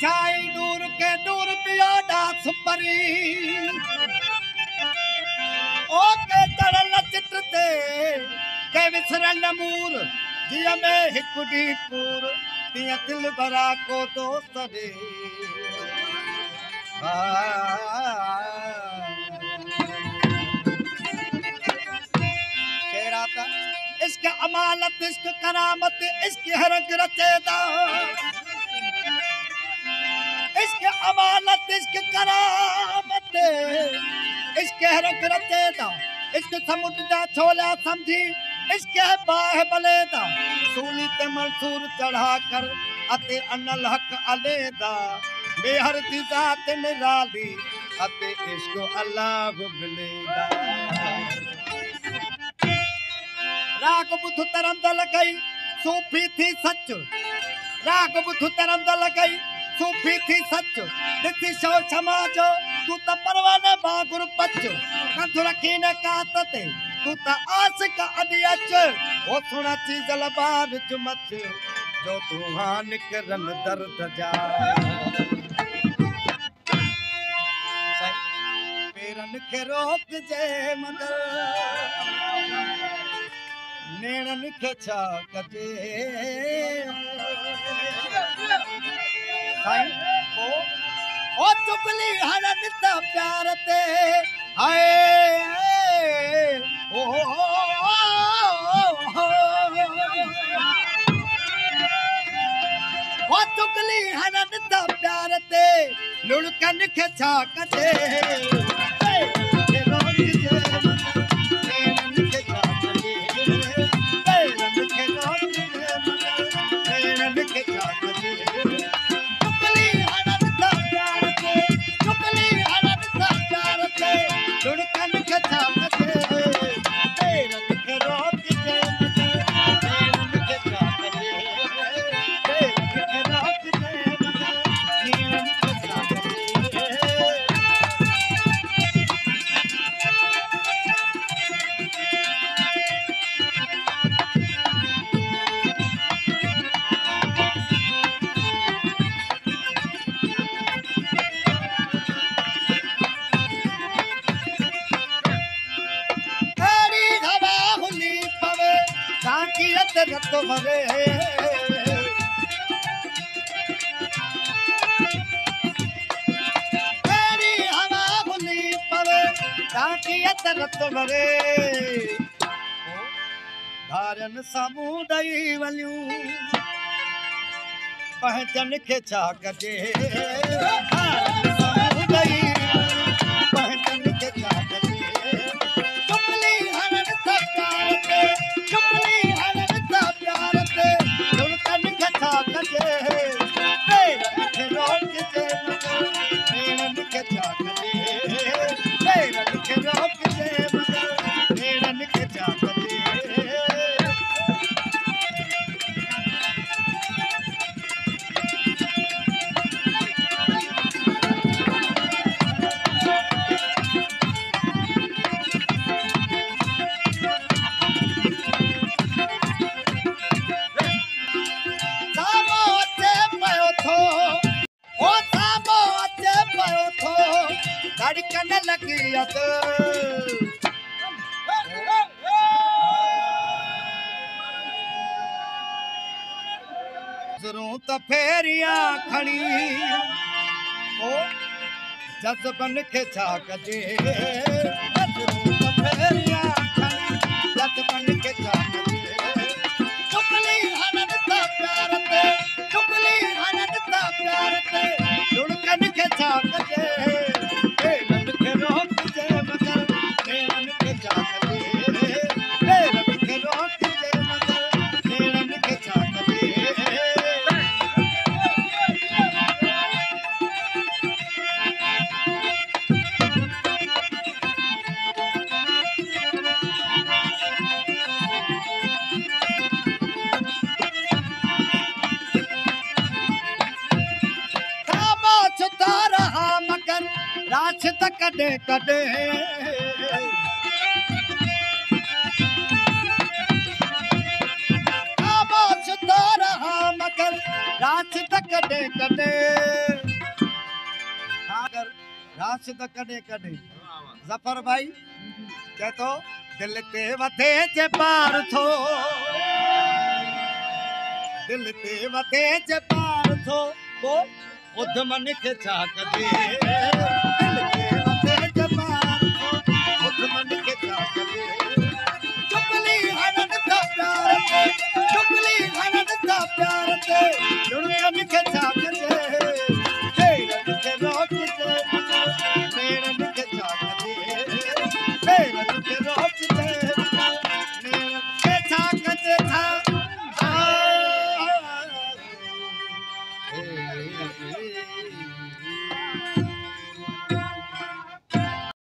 छाई दूर के दूर पियो डास परी ओ के तरल चित्र ते के विसरल मूर जिया में हिकुडी पूर तिया दिल भरा को दोस्त रे शेराता इश्क अमानत इश्क करामत इश्क हरक रचेदा इश्क अमानत इश्क करामत इश्क हरक रचेदा इश्क समुद्र दा छोला समझी इश्क है बाह बलेदा सूली ते मंसूर चढ़ा कर अते अनल हक अलेदा बेहर दी जात निराली अते इश्क अल्लाह बिलेदा राग बुध तरम दल गई सूफी थी सच राग बुध तरम दल गई सूफी थी सच दिथी शो समाज तू त परवाने बागुर पच कंध रखी ने कातते तू त आस का अदियच ओ सुना चीज लबा विच मच जो तू हां निकरन दर्द जा पेरन के रोक जे मगर नेणन के छा कजे साईं ओ चुगली हरन त प्यार ते हाय ओ चुगली हरन त प्यार ते लुड़कन के छा कजे रत भरे तेरी हवा भुली पवे ताकियत रत भरे धारन सामूदई वलियूं पहचन के छा कजे सामूदई पहचन के छा कजे चुगली हरन सकार के चुगली धड़कन लगी जरूं त फेरिया खड़ी ओ जज़बन के छा कजे जरूं त फेरिया खड़ी जज़बन के छा कजे चुगली हनन ता प्यार ते चुगली हनन ता प्यार ते लुड़कन के छा कजे रात कॾे कॾे आवाज़ तो रहा मगर रात कॾे कॾे राशिद कॾहिं कॾहिं ज़फर भाई चए थो दिल ते वधे जे पार थो दिल ते वधे जे पार थो पोइ उधमन खे छा कजे दिल ते वधे जे पार थो उधमन खे छा कजे चुगली हणन था प्यार ते चुगली हणन था प्यार ते लुणकन खे छा